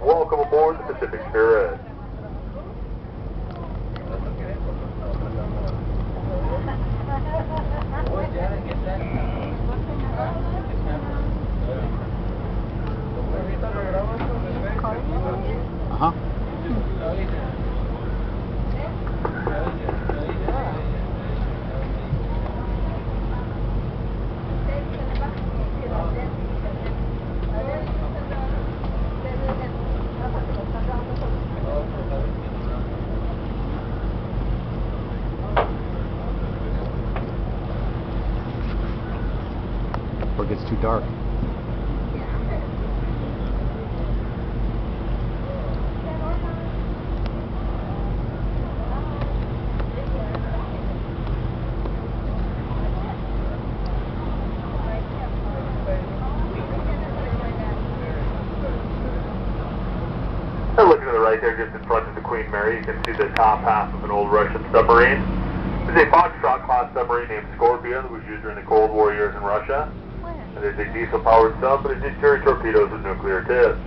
Welcome aboard the Pacific Spirit. Uh-huh. Or it gets too dark. And looking to the right there, just in front of the Queen Mary, you can see the top half of an old Russian submarine. There's a Foxtrot-class submarine named Scorpion that was used during the Cold War years in Russia. And there's a diesel-powered sub, but it did carry torpedoes with nuclear tips.